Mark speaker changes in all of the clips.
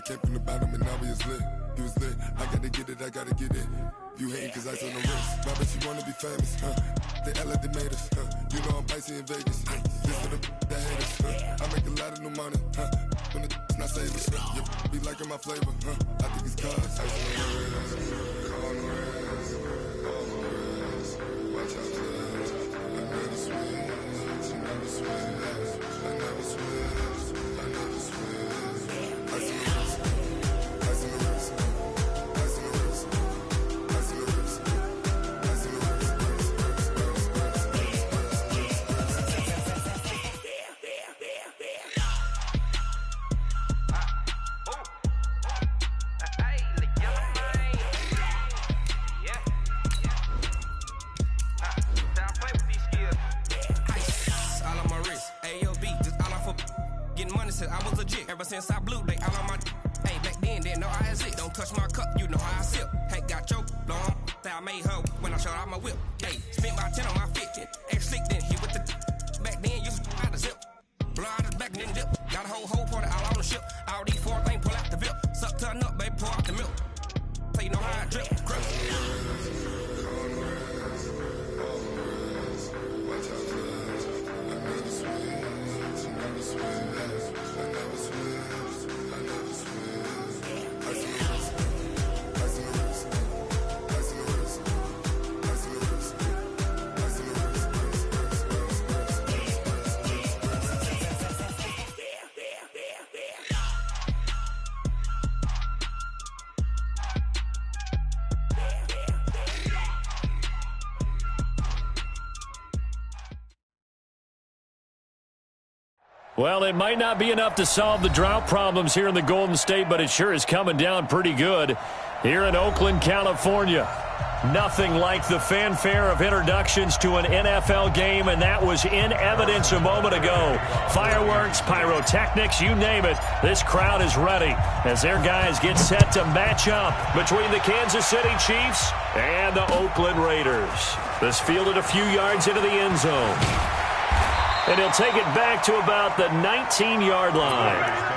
Speaker 1: it came from the bottom and now we is lit. You was lit, I gotta get it, I gotta get it. You hating cause ice on the wrist. My bitch, you wanna be famous, huh? They act like they made us, huh? You know I'm icy in Vegas, This for the that hate us, huh? I make a lot of new money, huh? When the not savers, you be liking my flavor, huh? I think it's cause ice on the wrist, on the wrist, on the wrist. Watch out, cuz I never switch, I never switch, I never switch, I never switch. Ice on the wrist, ice on the wrist, ice on the wrist, ice on the wrist, ice on the wrist.
Speaker 2: I was legit ever since I blew they all on my hey back then didn't know I had it. Don't touch my cup, you know how I sip. Hey, got choked long that I made her when I showed out my whip. Hey, spent my 10 on my 15. Ex slick then hit with the back then used to out the zip. Blow out his back and then dip. Got a whole party all on the ship. All these four things pull out the VIP. Suck turn up, baby, pour out the milk. So you know how I drip. Crip.
Speaker 3: Well, it might not be enough to solve the drought problems here in the Golden State, but it sure is coming down pretty good here in Oakland, California. Nothing like the fanfare of introductions to an NFL game, and that was in evidence a moment ago. Fireworks, pyrotechnics, you name it. This crowd is ready as their guys get set to match up between the Kansas City Chiefs and the Oakland Raiders. This fielded a few yards into the end zone. And he'll take it back to about the 19-yard line.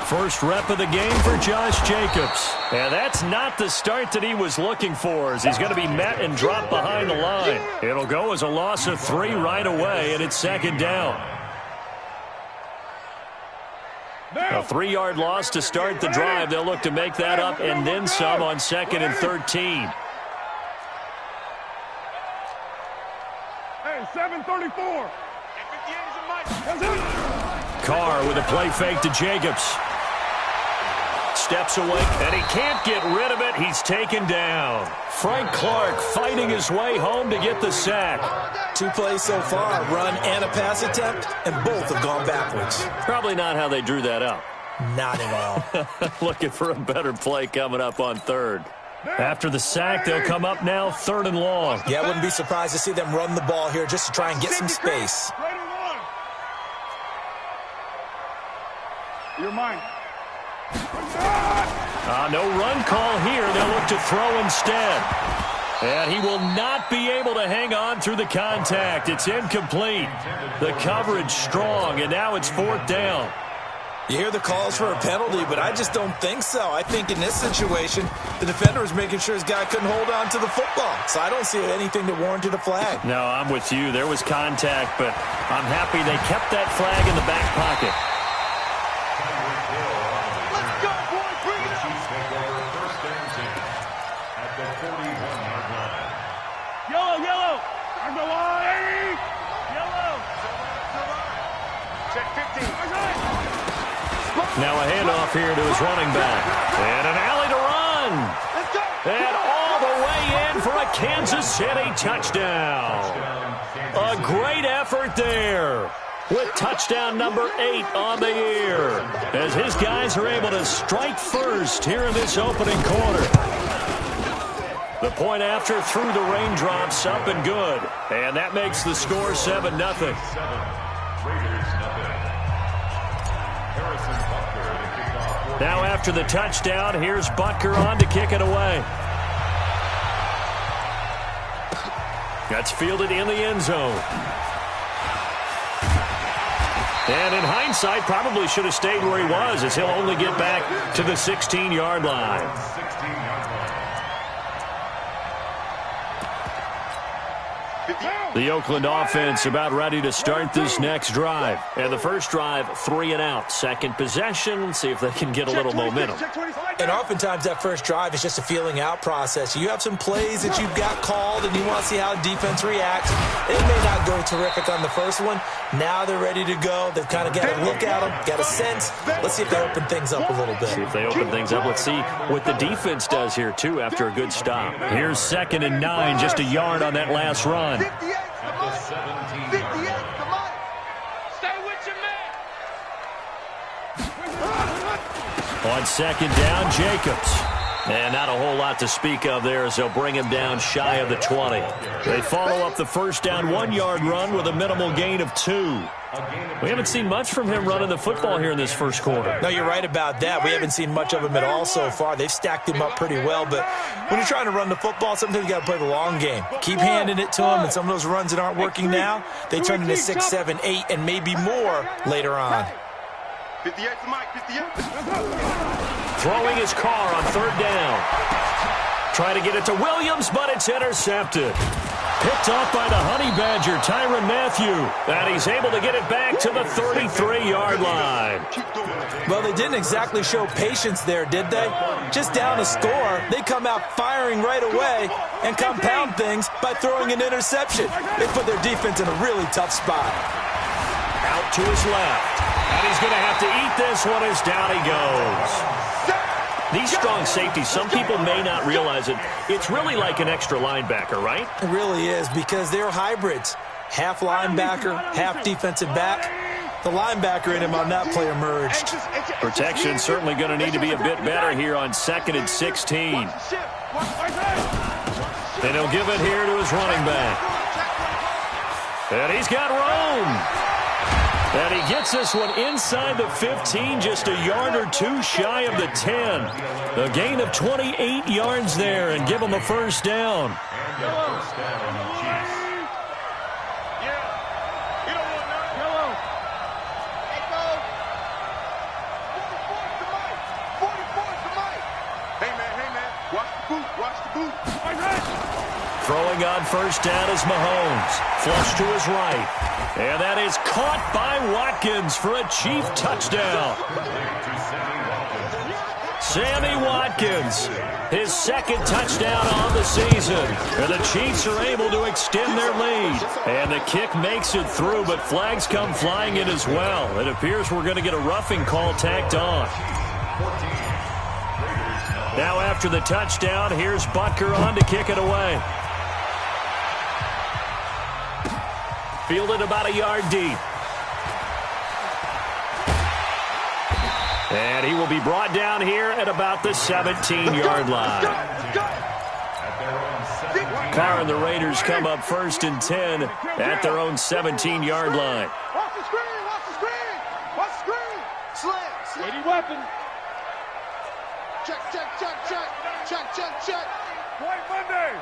Speaker 3: First rep of the game for Josh Jacobs. And that's not the start that he was looking for, as he's going to be met and dropped behind the line. It'll go as a loss of 3 right away, and it's second down. A 3-yard loss to start the drive. They'll look to make that up and then some on 2nd and 13.
Speaker 4: Hey, 734.
Speaker 3: Carr with a play fake to Jacobs. Steps away, and he can't get rid of it. He's taken down. Frank Clark fighting his way home to get the sack.
Speaker 5: 2 plays so far, a run and a pass attempt, and both have gone backwards.
Speaker 3: Probably not how they drew that up.
Speaker 5: Not at all.
Speaker 3: Looking for a better play coming up on 3rd. After the sack, they'll come up now 3rd and long.
Speaker 5: Yeah, I wouldn't be surprised to see them run the ball here just to try and get some space.
Speaker 4: You're mine.
Speaker 3: No run call here. They'll look to throw instead. And he will not be able to hang on through the contact. It's incomplete. The coverage strong, and now it's 4th down.
Speaker 5: You hear the calls for a penalty, but I just don't think so. I think in this situation, the defender was making sure his guy couldn't hold on to the football. So I don't see anything that warranted a flag.
Speaker 3: No, I'm with you. There was contact, but I'm happy they kept that flag in the back pocket. Now a handoff here to his running back. And an alley to run. And all the way in for a Kansas City touchdown. A great effort there, with touchdown number 8 on the year, as his guys are able to strike first here in this opening quarter. The point after through the raindrops, up and good. And that makes the score 7-0. Now after the touchdown, here's Butker on to kick it away. That's fielded in the end zone. And in hindsight, probably should have stayed where he was, as he'll only get back to the 16-yard line. The Oakland offense about ready to start this next drive. And the first drive, 3 and out. Second possession, see if they can get a little momentum.
Speaker 5: And oftentimes that first drive is just a feeling out process. You have some plays that you've got called and you want to see how defense reacts. It may not go terrific on the first one. Now they're ready to go. They've kind of got a look at them, got a sense. Let's see if they open things up a little bit.
Speaker 3: See if they open things up. Let's see what the defense does here, too, after a good stop. Here's 2nd and 9, just a yard on that last run.
Speaker 4: 58, come on. Stay with your man.
Speaker 3: On 2nd down, Jacobs. And not a whole lot to speak of there as they'll bring him down shy of the 20. They follow up the first down 1-yard run with a minimal gain of 2. We haven't seen much from him running the football here in this first quarter.
Speaker 5: No, you're right about that. We haven't seen much of him at all so far. They've stacked him up pretty well, but when you're trying to run the football, sometimes you got to play the long game. Keep handing it to him, and some of those runs that aren't working now, they turn into 6, 7, 8, and maybe more later on.
Speaker 4: 58 to Mike, 58.
Speaker 3: Throwing his car on 3rd down. Trying to get it to Williams, but it's intercepted. Picked off by the Honey Badger, Tyrann Mathieu. And he's able to get it back to the 33-yard line.
Speaker 5: Well, they didn't exactly show patience there, did they? Just down a score, they come out firing right away and compound things by throwing an interception. They put their defense in a really tough spot.
Speaker 3: Out to his left. And he's going to have to eat this one as down he goes. These strong safeties, some people may not realize it. It's really like an extra linebacker, right?
Speaker 5: It really is, because they're hybrids. Half linebacker, half defensive back. The linebacker in him on that play emerged.
Speaker 3: Protection certainly going to need to be a bit better here on 2nd and 16. And he'll give it here to his running back. And he's got room. And he gets this one inside the 15, just a yard or 2 shy of the 10. A gain of 28 yards there and give him a first down. Throwing on first down is Mahomes. Flush to his right. And that is caught by Watkins for a Chief touchdown. Sammy Watkins, his 2nd touchdown on the season. And the Chiefs are able to extend their lead. And the kick makes it through, but flags come flying in as well. It appears we're going to get a roughing call tacked on. Now after the touchdown, here's Butker on to kick it away. Fielded about a yard deep. And he will be brought down here at about the 17-yard line. Carr and the Raiders come up 1st and 10 at their own 17-yard line.
Speaker 4: Watch the screen, watch the screen, watch the screen. Slam. Ready weapon. Check, check, check, check, check, check, check. White Monday.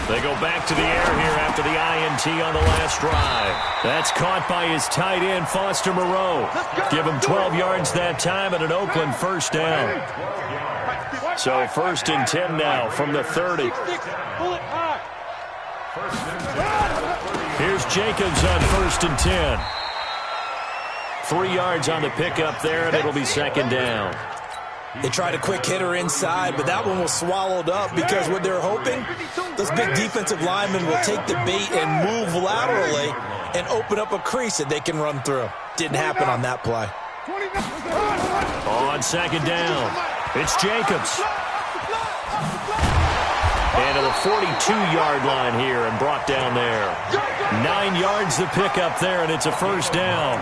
Speaker 3: They go back to the air here after the INT on the last drive. That's caught by his tight end, Foster Moreau. Give him 12 yards that time and an Oakland first down. So 1st and 10 now from the 30. Here's Jacobs on 1st and 10. 3 yards on the pickup there, and it'll be 2nd down.
Speaker 5: They tried a quick hitter inside, but that one was swallowed up because what they're hoping, those big defensive linemen will take the bait and move laterally and open up a crease that they can run through. Didn't happen on that play.
Speaker 3: On 2nd down, it's Jacobs. And to the 42-yard line here and brought down there. 9 yards the pickup there, and it's a first down.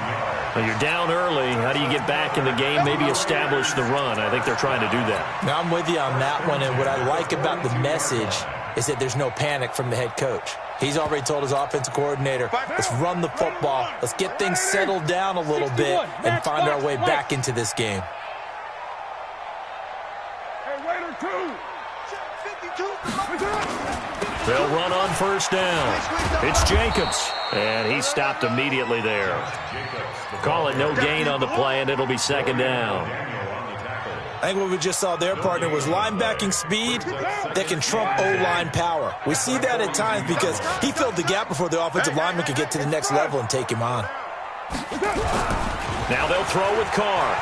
Speaker 3: Well, you're down early. How do you get back in the game, maybe establish the run? I think they're trying to do that.
Speaker 5: Now, I'm with you on that one, and what I like about the message is that there's no panic from the head coach. He's already told his offensive coordinator, let's run the football, let's get things settled down a little bit and find our way back into this game.
Speaker 3: They'll run on first down. It's Jacobs, and he stopped immediately there. Call it no gain on the play, and it'll be second down.
Speaker 5: I think what we just saw there, partner, was linebacking speed that can trump O-line power. We see that at times because he filled the gap before the offensive lineman could get to the next level and take him on.
Speaker 3: Now they'll throw with Carr.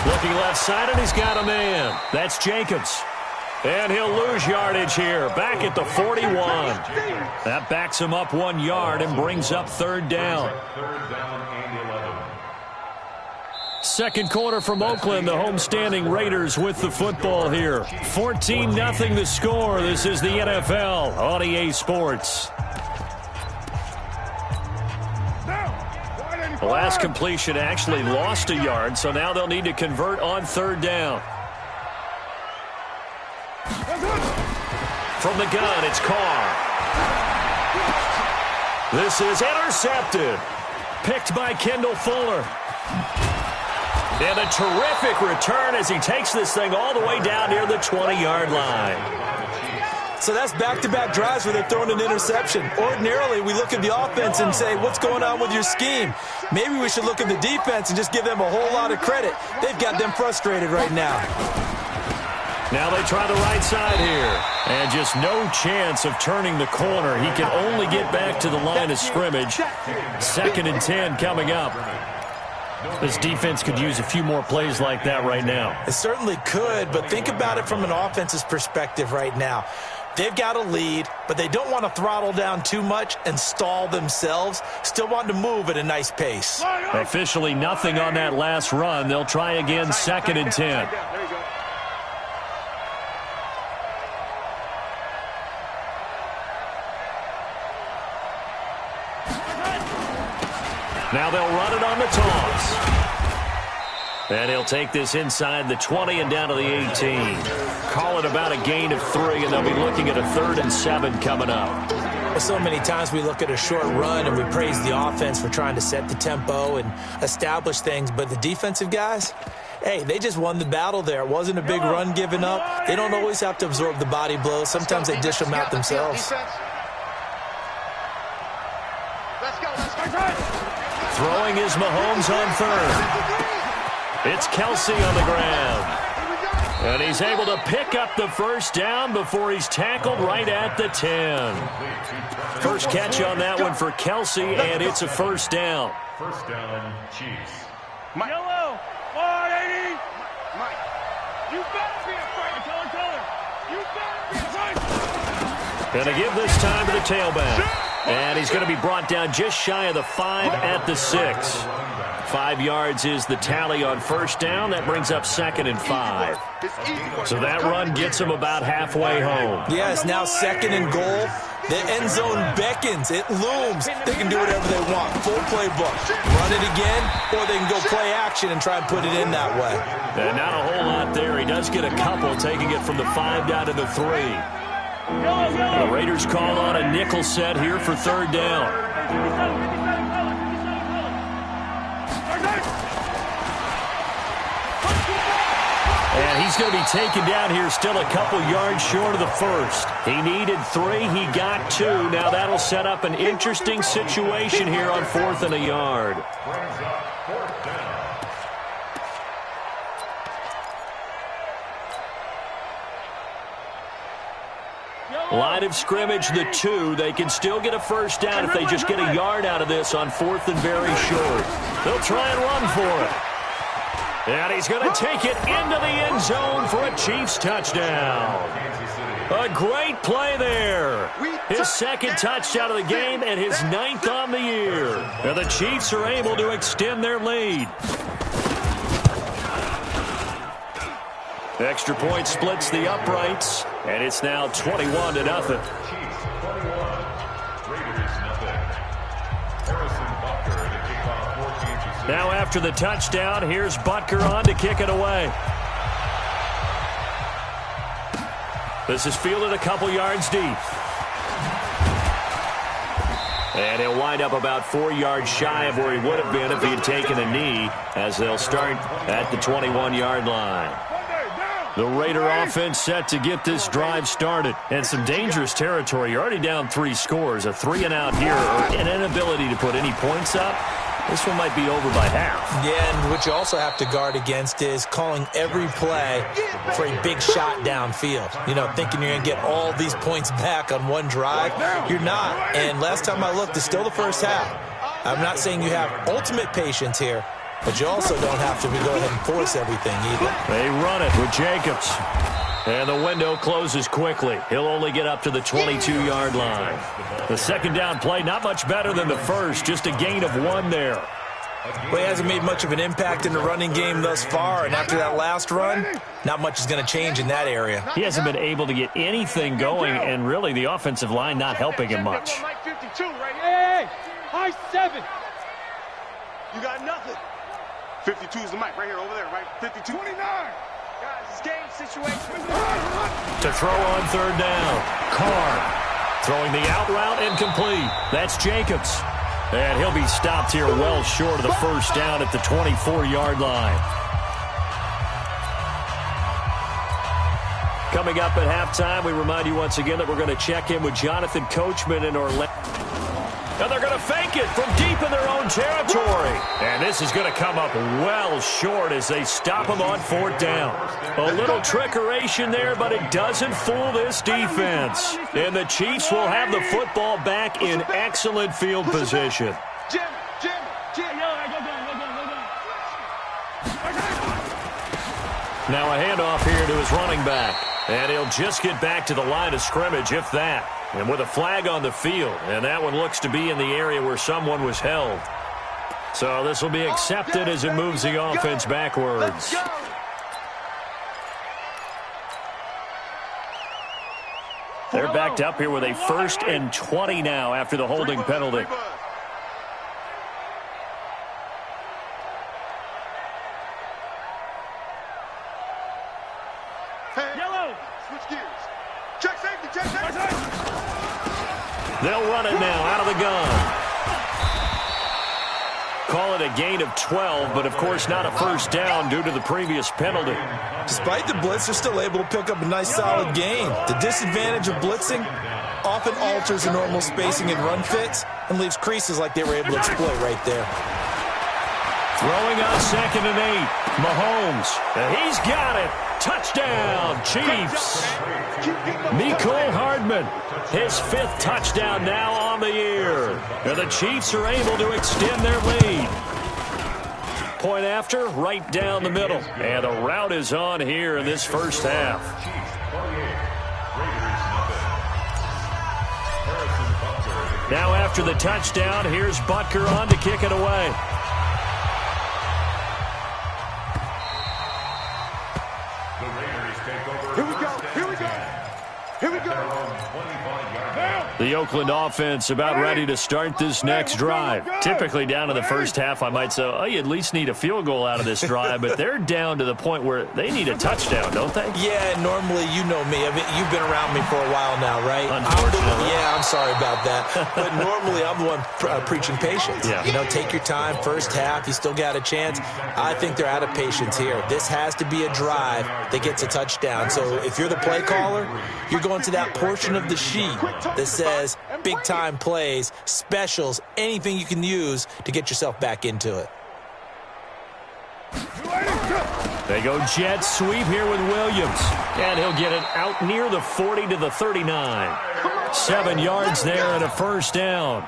Speaker 3: Looking left side, and he's got a man. That's Jacobs. And he'll lose yardage here, back at the 41. That backs him up 1 yard and brings up third down. Second quarter from Oakland, the homestanding Raiders with the football here. 14-0 the score. This is the NFL on EA Sports. The last completion actually lost a yard, so now they'll need to convert on third down. From the gun, it's Carr. This is intercepted. Picked by Kendall Fuller. And a terrific return as he takes this thing all the way down near the 20-yard line.
Speaker 5: So that's back-to-back drives where they're throwing an interception. Ordinarily, we look at the offense and say, what's going on with your scheme? Maybe we should look at the defense and just give them a whole lot of credit. They've got them frustrated right now.
Speaker 3: Now they try the right side here. And just no chance of turning the corner. He can only get back to the line of scrimmage. 2nd and 10 coming up. This defense could use a few more plays like that right now.
Speaker 5: It certainly could, but think about it from an offense's perspective right now. They've got a lead, but they don't want to throttle down too much and stall themselves. Still want to move at a nice pace.
Speaker 3: Officially nothing on that last run. They'll try again, 2nd and 10. Now they'll run it on the toss. And he'll take this inside the 20 and down to the 18. Call it about a gain of 3, and they'll be looking at a 3rd and 7 coming up.
Speaker 5: Well, so many times we look at a short run and we praise the offense for trying to set the tempo and establish things, but the defensive guys, hey, they just won the battle there. It wasn't a big run given up. They don't always have to absorb the body blows. Sometimes they dish them out themselves.
Speaker 3: Throwing is Mahomes on third. It's Kelsey on the ground. And he's able to pick up the first down before he's tackled right at the 10. First catch on that one for Kelsey, and it's a first down.
Speaker 6: First down, Chiefs.
Speaker 4: Yellow, 480. Mike, you better be afraid. You better be afraid.
Speaker 3: Going to give this time to the tailback. And he's going to be brought down just shy of the 5 at the 6. 5 yards is the tally on first down. That brings up 2nd and 5. So that run gets him about halfway home.
Speaker 5: Yes, now 2nd and goal. The end zone beckons. It looms. They can do whatever they want. Full playbook. Run it again, or they can go play action and try and put it in that way.
Speaker 3: And not a whole lot there. He does get a couple, taking it from the 5 down to the 3. The Raiders call on a nickel set here for third down. And he's going to be taken down here still a couple yards short of the first. He needed 3. He got 2. Now that'll set up an interesting situation here on 4th and a yard. Line of scrimmage, the 2. They can still get a first down if they just get a yard out of this on 4th and very short. They'll try and run for it. And he's going to take it into the end zone for a Chiefs touchdown. A great play there. His 2nd touchdown of the game and his 9th on the year. And the Chiefs are able to extend their lead. Extra point splits the uprights, and it's now 21-0.
Speaker 6: Chiefs 21, Raiders nothing. Harrison Butker to kick off
Speaker 3: Now after the touchdown, here's Butker on to kick it away. This is fielded a couple yards deep. And he'll wind up about 4 yards shy of where he would have been if he had taken a knee, as they'll start at the 21-yard line. The Raider offense set to get this drive started. And some dangerous territory. You're already down 3 scores. A 3-and-out here, or an inability to put any points up. This one might be over by half. Yeah, and what you also have to guard against is calling every play for a big shot downfield. You know, thinking you're going to get all these points back on one drive. You're not. And last time I looked, it's still the first half. I'm not saying you have ultimate patience here, but you also don't have to go ahead and force everything either. They run it with Jacobs. And the window closes quickly. He'll only get up to the 22-yard line. The second down play, not much better than the first, just a gain of 1 there. Well, he hasn't made much of an impact in the running game thus far, and after that last run, not much is going to change in that area. He hasn't been able to get anything going, and really the offensive line not helping him much.
Speaker 4: Hey, high 7. You got nothing. 52 is the mic right here, over there, right? 52. 29. Guys, it's game situation.
Speaker 3: To throw on third down, Carr throwing the out route incomplete. That's Jacobs. And he'll be stopped here well short of the first down at the 24-yard line. Coming up at halftime, we remind you once again that we're going to check in with Jonathan Coachman in Orlando. And they're going to fake it from deep in their own territory. And this is going to come up well short as they stop him on 4th down. A little trickeration there, but it doesn't fool this defense. And the Chiefs will have the football back in excellent field position. Now a handoff here to his running back. And he'll just get back to the line of scrimmage, if that. And with a flag on the field, and that one looks to be in the area where someone was held. So this will be accepted as it moves the offense backwards. They're backed up here with a 1st and 20 now after the holding penalty.
Speaker 4: Yellow. Switch gears. Check safety, check safety.
Speaker 3: They'll run it now out of the gun. Call it a gain of 12, but of course not a first down due to the previous penalty.
Speaker 5: Despite the blitz, they're still able to pick up a nice solid gain. The disadvantage of blitzing often alters the normal spacing and run fits and leaves creases like they were able to exploit right there.
Speaker 3: Throwing on 2nd and 8. Mahomes. And he's got it. Touchdown, Chiefs. Mecole Hardman, his 5th touchdown now on the year. And the Chiefs are able to extend their lead. Point after, right down the middle. And the route is on here in this first half. Now after the touchdown, here's Butker on to kick it away.
Speaker 4: Here we go. Here we go. Here we go.
Speaker 3: The Oakland offense about ready to start this next drive. Typically down to the first half, I might say, oh, you at least need a field goal out of this drive, but they're down to the point where they need a touchdown, don't they?
Speaker 5: Yeah, normally, you know me. I mean, you've been around me for a while now, right?
Speaker 3: Unfortunately.
Speaker 5: I'm sorry about that. But normally, I'm the one preaching patience.
Speaker 3: Yeah.
Speaker 5: You know, take your time. First half, you still got a chance. I think they're out of patience here. This has to be a drive that gets a touchdown. So if you're the play caller, you're going to that portion of the sheet that says big-time plays, specials, anything you can use to get yourself back into it.
Speaker 3: They go jet sweep here with Williams. And he'll get it out near the 40 to the 39. 7 yards there and a first down.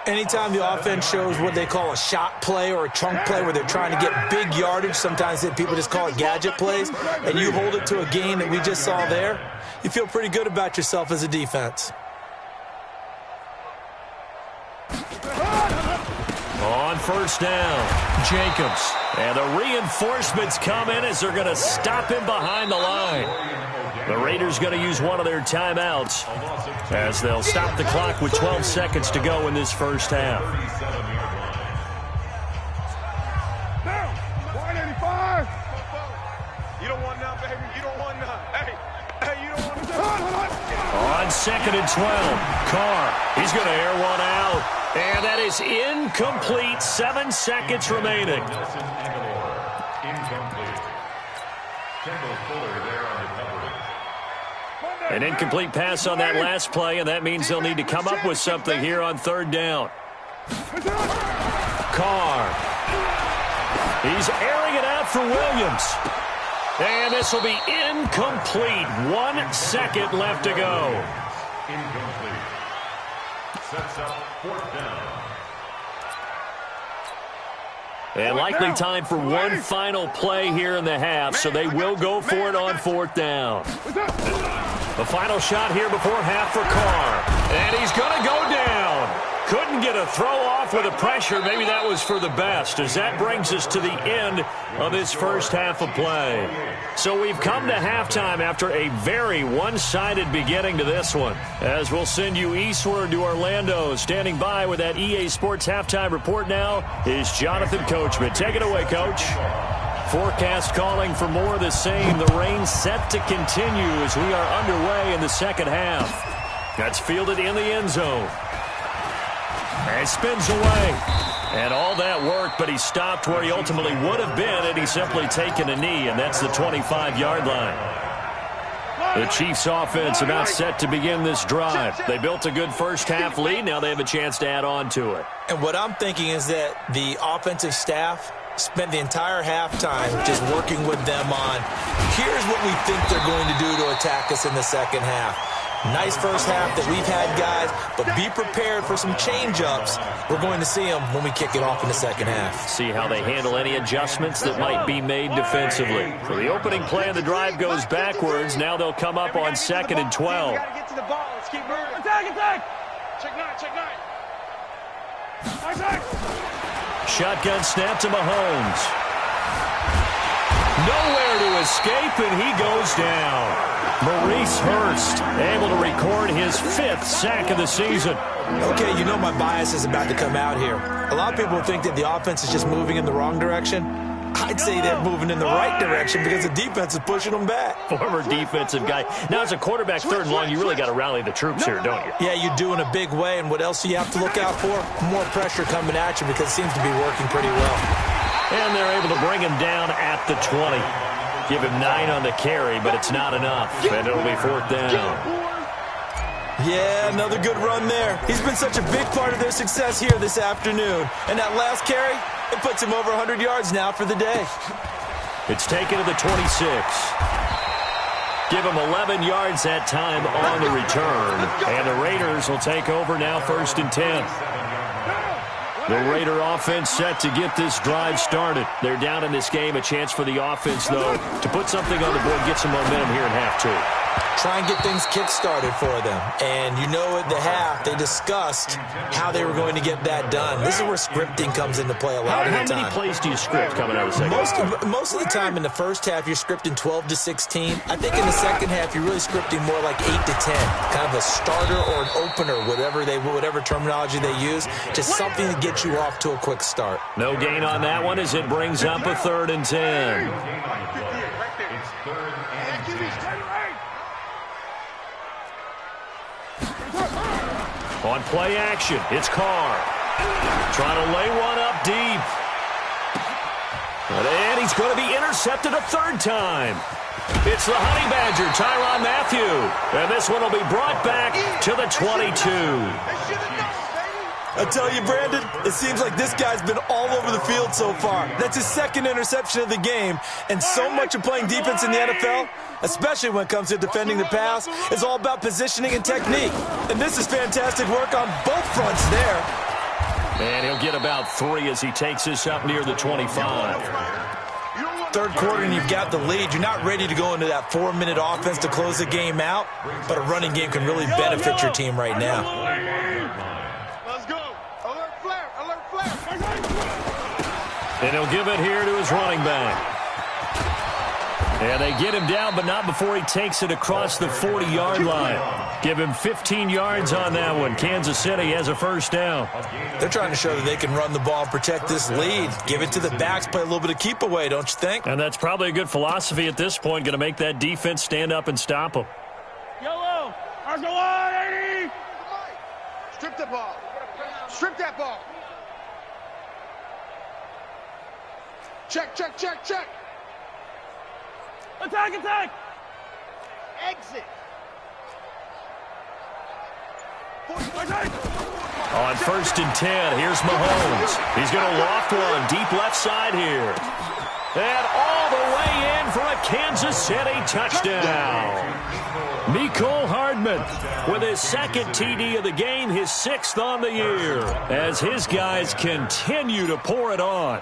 Speaker 5: Anytime the offense shows what they call a shot play or a chunk play where they're trying to get big yardage, sometimes people just call it gadget plays, and you hold it to a gain that we just saw there, you feel pretty good about yourself as a defense.
Speaker 3: On first down, Jacobs. And the reinforcements come in as they're going to stop him behind the line. The Raiders going to use one of their timeouts as they'll stop the clock with 12 seconds to go in this first half. 2nd and 12. Carr, he's going to air one out. And that is incomplete. 7 seconds remaining. An incomplete pass on that last play, and that means they'll need to come up with something here on 3rd down. Carr. He's airing it out for Williams. And this will be incomplete. 1 second left to go.
Speaker 6: Incomplete. Sets up 4th down.
Speaker 3: And likely time for one final play here in the half, so they will go for it on 4th down. The final shot here before half for Carr. And he's going to go down. Couldn't get a throw off with the pressure. Maybe that was for the best, as that brings us to the end of this first half of play. So we've come to halftime after a very one-sided beginning to this one. As we'll send you eastward to Orlando. Standing by with that EA Sports halftime report now is Jonathan Coachman. Take it away, Coach. Forecast calling for more of the same. The rain set to continue as we are underway in the second half. That's fielded in the end zone. And spins away. And all that work, but he stopped where he ultimately would have been had he simply taken a knee, and that's the 25-yard line. The Chiefs offense about set to begin this drive. They built a good first half lead. Now they have a chance to add on to it.
Speaker 5: And what I'm thinking is that the offensive staff spent the entire halftime just working with them on, here's what we think they're going to do to attack us in the second half. Nice first half that we've had, guys, but be prepared for some change-ups. We're going to see them when we kick it off in the second half.
Speaker 3: See how they handle any adjustments that might be made defensively. So the opening play of the drive goes backwards. Now they'll come up on 2nd and 12.
Speaker 4: We got to get to the ball. Let's keep moving. Attack, attack! Check 9, check 9. Attack!
Speaker 3: Shotgun snap to Mahomes. Nowhere to escape, and he goes down. Maurice Hurst able to record his 5th sack of the season.
Speaker 5: Okay, you know my bias is about to come out here. A lot of people think that the offense is just moving in the wrong direction. I'd say they're moving in the right direction because the defense is pushing them back.
Speaker 3: Former defensive guy. Now, as a quarterback, 3rd and long, you really got to rally the troops here, don't you?
Speaker 5: Yeah, you do in a big way. And what else do you have to look out for? More pressure coming at you because it seems to be working pretty well.
Speaker 3: And they're able to bring him down at the 20. Give him 9 on the carry, but it's not enough. And it'll be 4th down.
Speaker 5: Yeah, another good run there. He's been such a big part of their success here this afternoon. And that last carry, it puts him over 100 yards now for the day.
Speaker 3: It's taken to the 26. Give him 11 yards that time on the return. And the Raiders will take over now 1st and 10. The Raider offense set to get this drive started. They're down in this game. A chance for the offense, though, to put something on the board, get some momentum here in half 2.
Speaker 5: Try and get things kick-started for them. And you know at the half, they discussed how they were going to get that done. This is where scripting comes into play a lot of the time.
Speaker 3: How many plays do you script coming out of the second half?
Speaker 5: Most of the time in the first half, you're scripting 12 to 16. I think in the second half, you're really scripting more like 8 to 10. Kind of a starter or an opener, whatever terminology they use. Just something to get you off to a quick start.
Speaker 3: No gain on that one as it brings up a 3rd and 10. On play action, it's Carr. Trying to lay one up deep. And he's going to be intercepted a 3rd time. It's the Honey Badger, Tyrann Mathieu. And this one will be brought back to the 22.
Speaker 5: I tell you, Brandon, it seems like this guy's been all over the field so far. That's his 2nd interception of the game. And so much of playing defense in the NFL, especially when it comes to defending the pass, is all about positioning and technique. And this is fantastic work on both fronts there.
Speaker 3: And he'll get about 3 as he takes this up near the 25.
Speaker 5: 3rd quarter and you've got the lead. You're not ready to go into that 4-minute offense to close the game out, but a running game can really benefit your team right now.
Speaker 3: And he'll give it here to his running back. And they get him down, but not before he takes it across the 40-yard line. Give him 15 yards on that one. Kansas City has a 1st down.
Speaker 5: They're trying to show that they can run the ball and protect this lead. Give it to the backs, play a little bit of keep away, don't you think?
Speaker 3: And that's probably a good philosophy at this point, going to make that defense stand up and stop them.
Speaker 4: Yellow, Argolani! Strip the ball. Strip that ball. Check, check, check, check. Attack, attack. Exit.
Speaker 3: On 1st and 10, here's Mahomes. He's going to loft one deep left side here. And all the way in for a Kansas City touchdown. Mecole Hardman with his 2nd TD of the game, his 6th on the year, as his guys continue to pour it on.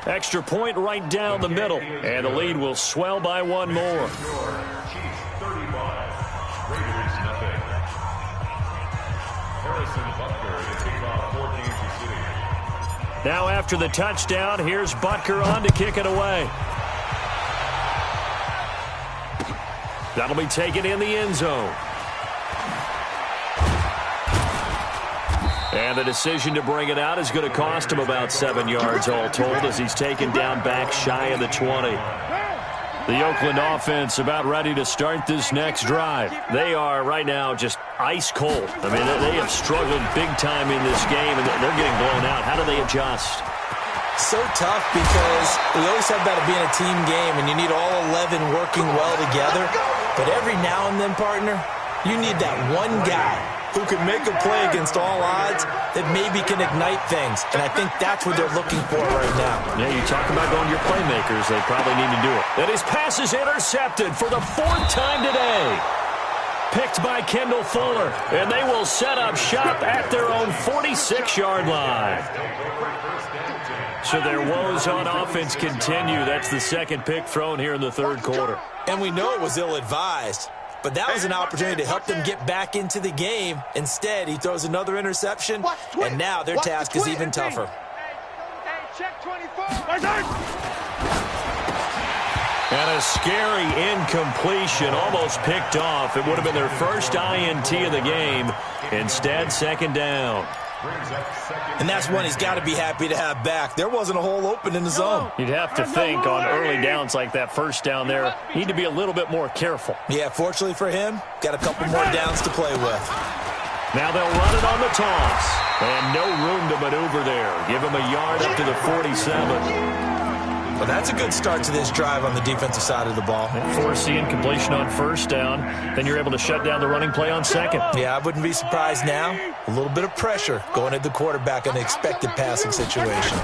Speaker 3: Extra point right down the middle, and the lead will swell by one more. Now after the touchdown, here's Butker on to kick it away. That'll be taken in the end zone. And the decision to bring it out is going to cost him about 7 yards all told as he's taken down back shy of the 20. The Oakland offense about ready to start this next drive. They are right now just ice cold. I mean, they have struggled big time in this game, and they're getting blown out. How do they adjust?
Speaker 5: So tough because we always have that being a team game, and you need all 11 working well together. But every now and then, partner, you need that one guy who can make a play against all odds that maybe can ignite things. And I think that's what they're looking for right now.
Speaker 3: Yeah, you talk about going to your playmakers. They probably need to do it. And his pass is intercepted for the 4th time today. Picked by Kendall Fuller. And they will set up shop at their own 46-yard line. So their woes on offense continue. That's the 2nd pick thrown here in the 3rd quarter.
Speaker 5: And we know it was ill-advised. But that was an opportunity to help them get back into the game. Instead, he throws another interception, and now their task is even tougher.
Speaker 3: And a scary incompletion, almost picked off. It would have been their first INT of the game. Instead, 2nd down.
Speaker 5: And that's one he's got to be happy to have back. There wasn't a hole open in the zone.
Speaker 3: You'd have to think on early downs like that, 1st down there, need to be a little bit more careful.
Speaker 5: Yeah, fortunately for him, got a couple more downs to play with.
Speaker 3: Now they'll run it on the toss. And no room to maneuver there. Give him a yard up to the 47.
Speaker 5: Well, that's a good start to this drive on the defensive side of the ball.
Speaker 3: Force the incompletion on 1st down. Then you're able to shut down the running play on 2nd.
Speaker 5: Yeah, I wouldn't be surprised now. A little bit of pressure going at the quarterback in an expected passing situation.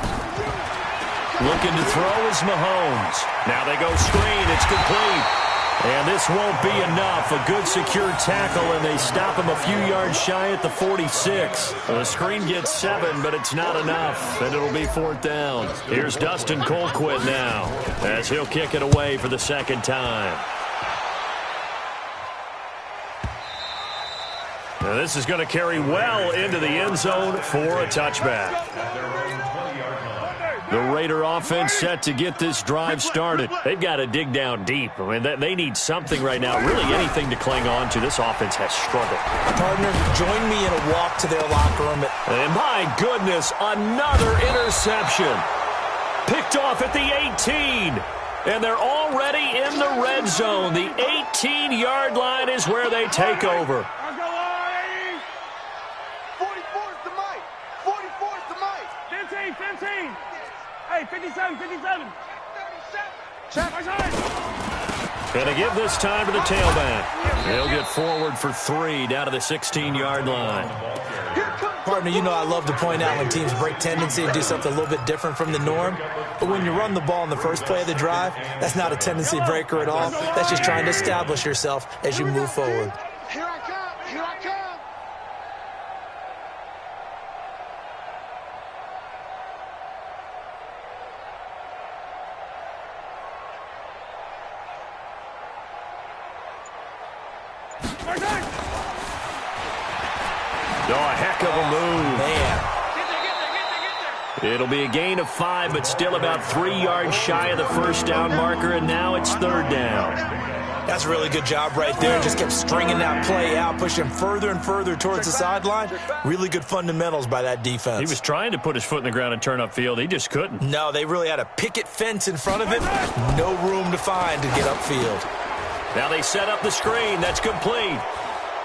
Speaker 3: Looking to throw is Mahomes. Now they go screen. It's complete. And this won't be enough. A good secure tackle, and they stop him a few yards shy at the 46. The screen gets 7, but it's not enough, and it'll be 4th down. Here's Dustin Colquitt now, as he'll kick it away for the 2nd time. Now this is going to carry well into the end zone for a touchback. The Raider offense set to get this drive started. They've got to dig down deep. I mean, they need something right now, really anything to cling on to. This offense has struggled.
Speaker 5: Partner, join me in a walk to their locker room.
Speaker 3: And my goodness, another interception. Picked off at the 18. And they're already in the red zone. The 18-yard line is where they take over.
Speaker 4: 44's the mic. 44's the mic. 15. Hey, 57. Check.
Speaker 3: Gonna give this time to the tailback. He'll get forward for 3 down to the 16-yard line.
Speaker 5: Partner, you know I love to point out when teams break tendency and do something a little bit different from the norm. But when you run the ball in the first play of the drive, that's not a tendency breaker at all. That's just trying to establish yourself as you move forward.
Speaker 4: Here I come. Here I come.
Speaker 3: Oh, a heck of a move.
Speaker 5: Man.
Speaker 3: It'll be a gain of 5, but still about 3 yards shy of the 1st down marker, and now it's 3rd down.
Speaker 5: That's a really good job right there. Just kept stringing that play out, pushing further and further towards the sideline. Really good fundamentals by that defense.
Speaker 3: He was trying to put his foot in the ground and turn upfield. He just couldn't.
Speaker 5: No, they really had a picket fence in front of him. No room to find to get upfield.
Speaker 3: Now they set up the screen. That's complete.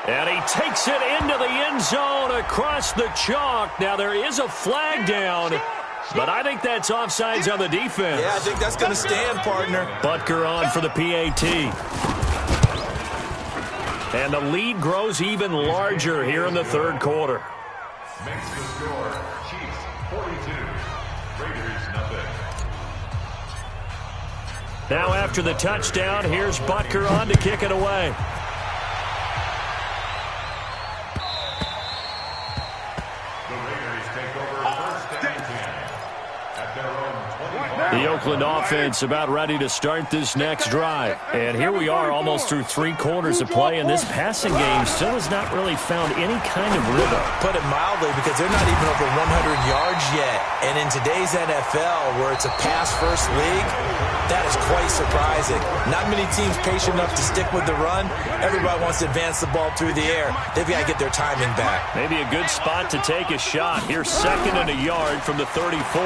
Speaker 3: And he takes it into the end zone across the chalk. Now, there is a flag down, but I think that's offsides on the defense.
Speaker 5: Yeah, I think that's going to stand, partner.
Speaker 3: Butker on for the PAT. And the lead grows even larger here in the third quarter.
Speaker 6: Makes the score Chiefs 42, Raiders nothing.
Speaker 3: Now after the touchdown, here's Butker on to kick it away.
Speaker 6: The Raiders take over first and 10 at their own 20.
Speaker 3: The Oakland offense about ready to start this next drive. And here we are almost through 3 quarters of play, and this passing game still has not really found any kind of rhythm.
Speaker 5: Put it mildly, because they're not even over 100 yards yet. And in today's NFL, where it's a pass-first league, that is quite surprising. Not many teams patient enough to stick with the run. Everybody wants to advance the ball through the air. They've got to get their timing back.
Speaker 3: Maybe a good spot to take a shot. Here's 2nd and a yard from the 34.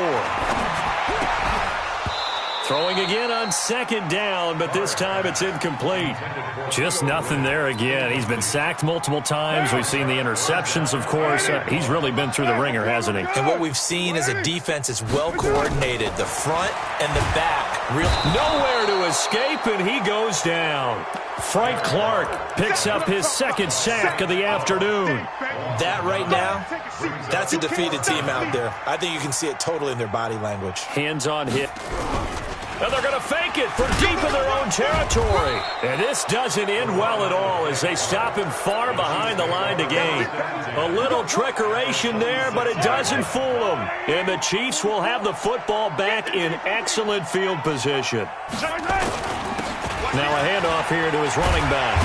Speaker 3: Throwing again on 2nd down, but this time it's incomplete. Just nothing there again. He's been sacked multiple times. We've seen the interceptions, of course. He's really been through the ringer, hasn't he?
Speaker 5: And what we've seen is a defense that's well coordinated. The front and the back.
Speaker 3: Nowhere to escape, and he goes down. Frank Clark picks up his 2nd sack of the afternoon.
Speaker 5: That right now, that's a defeated team out there. I think you can see it totally in their body language.
Speaker 3: Hands on hit. And they're going to fake it for deep in their own territory. And this doesn't end well at all as they stop him far behind the line to gain. A little trickeration there, but it doesn't fool them. And the Chiefs will have the football back in excellent field position. Now a handoff here to his running back.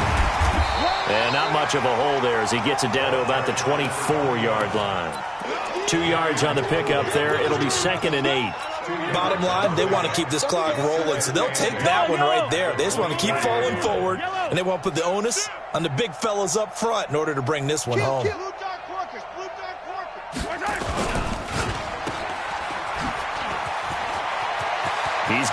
Speaker 3: And not much of a hole there as he gets it down to about the 24-yard line. 2 yards on the pickup there. It'll be 2nd and 8.
Speaker 5: Bottom line, they want to keep this clock rolling, so they'll take that one right there. They just want to keep falling forward, and they want to put the onus on the big fellas up front in order to bring this one home.
Speaker 3: He's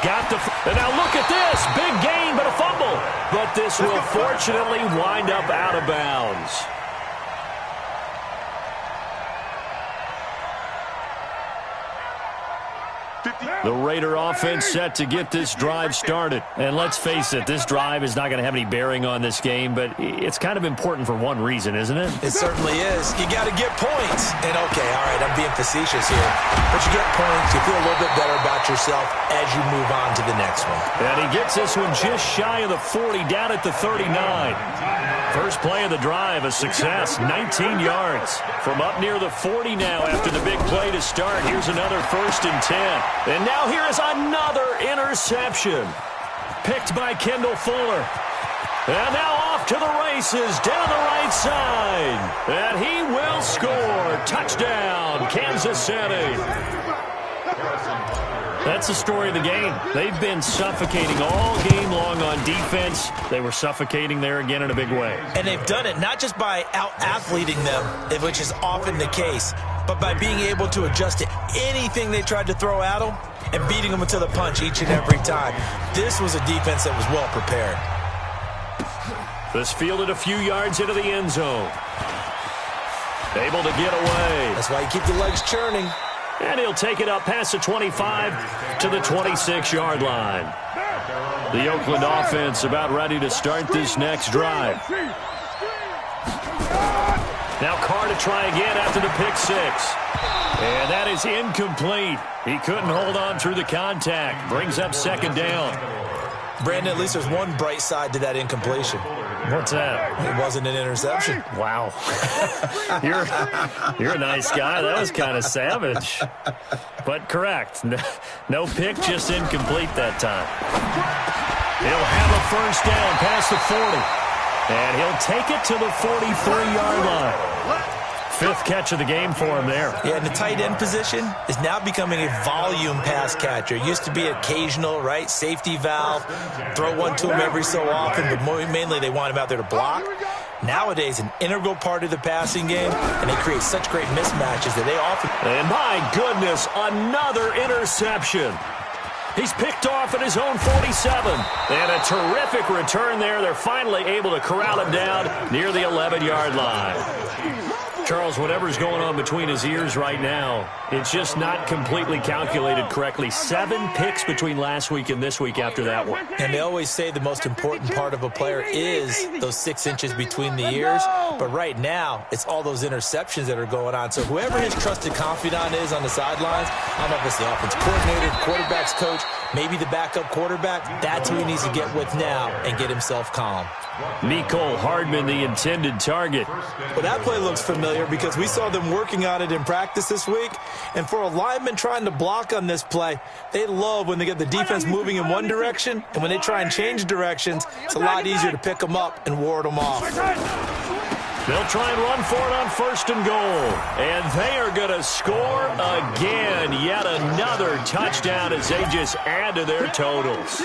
Speaker 3: got the... And now look at this. Big gain, but a fumble. But this will fortunately wind up out of bounds. The Raider offense set to get this drive started. And let's face it, this drive is not going to have any bearing on this game, but it's kind of important for one reason, isn't it?
Speaker 5: It certainly is. You got to get points. And, okay, all right, I'm being facetious here. But you get points, you feel a little bit better about yourself as you move on to the next one.
Speaker 3: And he gets this one just shy of the 40, down at the 39. First play of the drive, a success, 19 yards. From up near the 40 now after the big play to start. Here's another 1st and 10. And now here is another interception. Picked by Kendall Fuller. And now off to the races down the right side. And he will score. Touchdown, Kansas City. That's the story of the game. They've been suffocating all game long on defense. They were suffocating there again in a big way.
Speaker 5: And they've done it not just by out-athleting them, which is often the case, but by being able to adjust to anything they tried to throw at them and beating them to the punch each and every time. This was a defense that was well prepared.
Speaker 3: This fielded a few yards into the end zone. Able to get away.
Speaker 5: That's why you keep the legs churning.
Speaker 3: And he'll take it up past the 25 to the 26-yard line. The Oakland offense about ready to start this next drive. Now Carr to try again after the pick 6. And that is incomplete. He couldn't hold on through the contact. Brings up 2nd down.
Speaker 5: Brandon, at least there's one bright side to that incompletion.
Speaker 3: What's that?
Speaker 5: It wasn't an interception.
Speaker 3: Wow. You're a nice guy. That was kind of savage. But correct. No pick, just incomplete that time. He'll have a 1st down past the 40. And he'll take it to the 43-yard line. 5th catch of the game for him there.
Speaker 5: Yeah, and the tight end position is now becoming a volume pass catcher. It used to be occasional, right? Safety valve, throw one to him every so often, but mainly they want him out there to block. Nowadays, an integral part of the passing game, and they create such great mismatches that they often...
Speaker 3: And my goodness, another interception. He's picked off at his own 47. And a terrific return there. They're finally able to corral him down near the 11-yard line. Charles, whatever's going on between his ears right now, it's just not completely calculated correctly. 7 picks between last week and this week after that one.
Speaker 5: And they always say the most important part of a player is those 6 inches between the ears. But right now, it's all those interceptions that are going on. So whoever his trusted confidant is on the sidelines, I don't know if it's the offense coordinator, quarterback's coach, maybe the backup quarterback, that's who he needs to get with now and get himself calm.
Speaker 3: Nicole Hardman, the intended target.
Speaker 5: Well, that play looks familiar because we saw them working on it in practice this week. And for a lineman trying to block on this play, they love when they get the defense moving in one direction. And when they try and change directions, it's a lot easier to pick them up and ward them off.
Speaker 3: They'll try and run for it on 1st and goal. And they are going to score again. Yet another touchdown as they just add to their totals.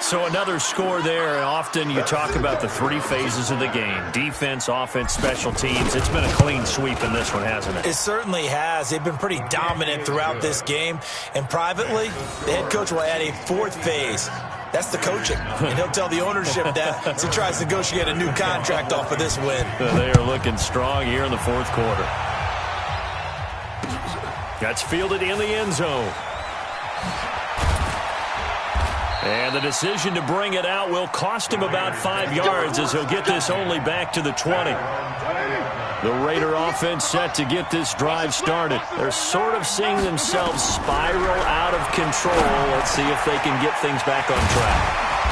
Speaker 3: So another score there, and often you talk about the 3 phases of the game. Defense, offense, special teams. It's been a clean sweep in this one, hasn't it?
Speaker 5: It certainly has. They've been pretty dominant throughout this game. And privately, the head coach will add a 4th phase. That's the coaching. And he'll tell the ownership that as he tries to negotiate a new contract off of this win.
Speaker 3: They are looking strong here in the 4th quarter. That's fielded in the end zone. And the decision to bring it out will cost him about 5 yards as he'll get this only back to the 20. The Raider offense set to get this drive started. They're sort of seeing themselves spiral out of control. Let's see if they can get things back on track.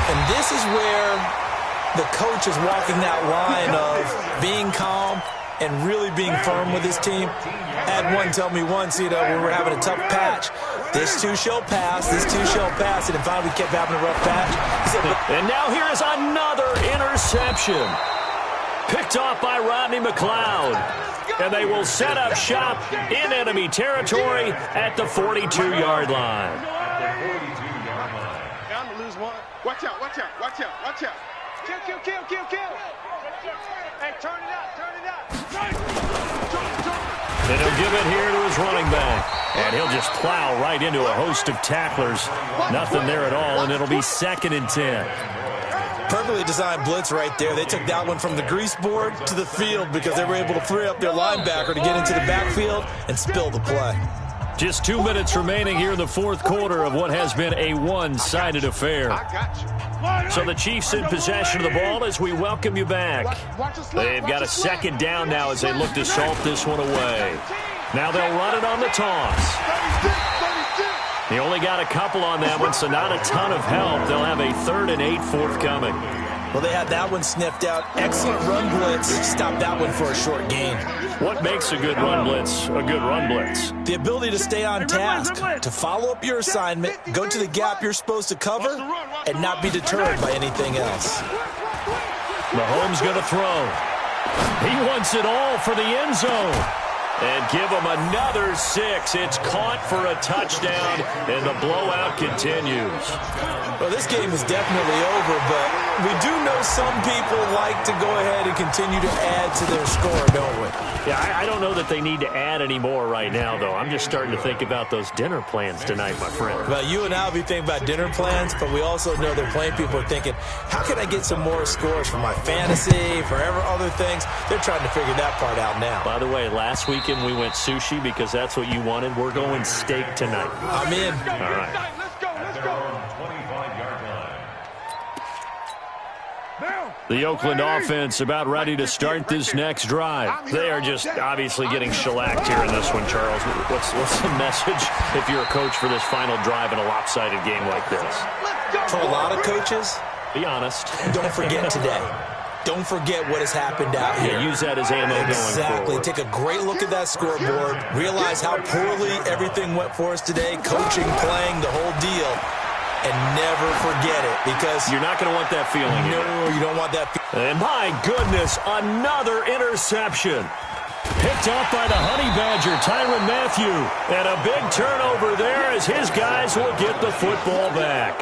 Speaker 5: And this is where the coach is walking that line of being calm and really being firm with his team. I had one tell me once, we were having a tough patch. This too shall pass, this too shall pass, and finally we kept having a rough patch.
Speaker 3: And now here is another interception. Picked off by Rodney McLeod. And they will set up shop in enemy territory at the 42-yard line.
Speaker 4: Bound to lose one. Watch out, watch out, watch out, watch out. Kill, kill, kill, kill, kill. Hey, turn it up, turn it up.
Speaker 3: And he'll give it here to his running back. And he'll just plow right into a host of tacklers. Nothing there at all, and it'll be 2nd and 10.
Speaker 5: Perfectly designed blitz right there. They took that one from the grease board to the field because they were able to free up their linebacker to get into the backfield and spill the play.
Speaker 3: Just 2 minutes remaining here in the 4th quarter of what has been a one-sided affair. So the Chiefs in possession of the ball as we welcome you back. They've got a 2nd down now as they look to salt this one away. Now they'll run it on the toss. They only got a couple on that one, so not a ton of help. They'll have a 3rd and 8 forthcoming.
Speaker 5: Well, they had that one sniffed out. Excellent run blitz. Stopped that one for a short gain.
Speaker 3: What makes a good run blitz a good run blitz?
Speaker 5: The ability to stay on task, to follow up your assignment, go to the gap you're supposed to cover, and not be deterred by anything else.
Speaker 3: Mahomes going to throw. He wants it all for the end zone. And give him another 6. It's caught for a touchdown, and the blowout continues.
Speaker 5: Well, this game is definitely over, but we do know some people like to go ahead and continue to add to their score, don't we?
Speaker 3: Yeah, I don't know that they need to add any more right now, though. I'm just starting to think about those dinner plans tonight, my friend.
Speaker 5: Well, you and I will be thinking about dinner plans, but we also know they're playing people are thinking, how can I get some more scores for my fantasy, for other things? They're trying to figure that part out now.
Speaker 3: By the way, last weekend we went sushi because that's what you wanted. We're going steak tonight.
Speaker 5: I'm in.
Speaker 3: All right.
Speaker 4: Let's go, let's go.
Speaker 3: The Oakland offense about ready to start this next drive. They are just obviously getting shellacked here in this one, Charles. What's the message if you're a coach for this final drive in a lopsided game like this?
Speaker 5: For a lot of coaches,
Speaker 3: be honest.
Speaker 5: Don't forget today. Don't forget what has happened out here.
Speaker 3: Yeah, use that as ammo going forward.
Speaker 5: Exactly. Take a great look at that scoreboard. Realize how poorly everything went for us today. Coaching, playing, the whole deal. And never forget it because
Speaker 3: you're not going to want that feeling.
Speaker 5: No, you don't want that feeling.
Speaker 3: And my goodness, another interception. Picked off by the Honey Badger, Tyrann Mathieu. And a big turnover there as his guys will get the football back.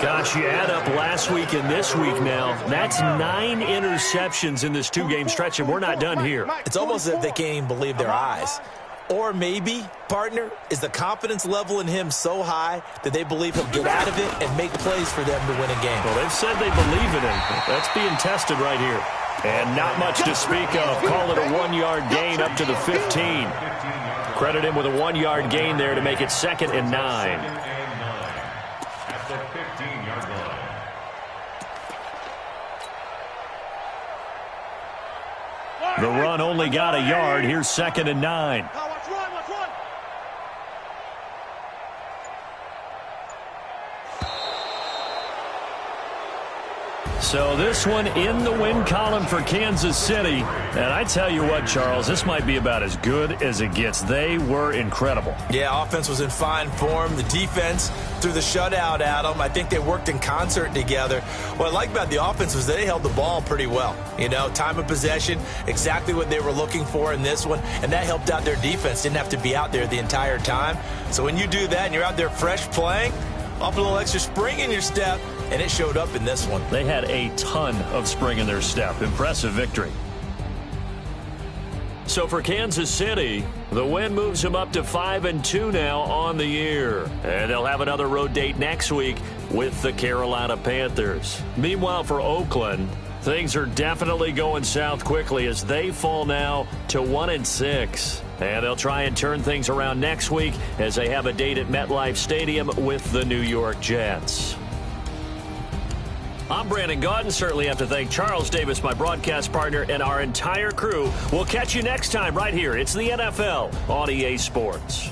Speaker 3: Gosh, you add up last week and this week now. That's 9 interceptions in this 2-game stretch, and we're not done here.
Speaker 5: It's almost as if they can't even believe their eyes. Or maybe, partner, is the confidence level in him so high that they believe he'll get out of it and make plays for them to win a game?
Speaker 3: Well, they've said they believe in him. That's being tested right here. And not much to speak of. Call it a 1-yard gain up to the 15. Credit him with a 1-yard gain there to make it 2nd and 9.
Speaker 6: At the 15-yard line.
Speaker 3: The run only got a yard. Here's 2nd and 9. So this one in the win column for Kansas City. And I tell you what, Charles, this might be about as good as it gets. They were incredible.
Speaker 5: Yeah, offense was in fine form. The defense threw the shutout at them. I think they worked in concert together. What I like about the offense was they held the ball pretty well. You know, time of possession, exactly what they were looking for in this one. And that helped out their defense. Didn't have to be out there the entire time. So when you do that and you're out there fresh playing, off a little extra spring in your step, and it showed up in this one.
Speaker 3: They had a ton of spring in their step. Impressive victory. So for Kansas City, the win moves them up to 5-2 now on the year. And they'll have another road date next week with the Carolina Panthers. Meanwhile, for Oakland, things are definitely going south quickly as they fall now to 1-6. And they'll try and turn things around next week as they have a date at MetLife Stadium with the New York Jets. I'm Brandon Gaudin. Certainly have to thank Charles Davis, my broadcast partner, and our entire crew. We'll catch you next time right here. It's the NFL on EA Sports.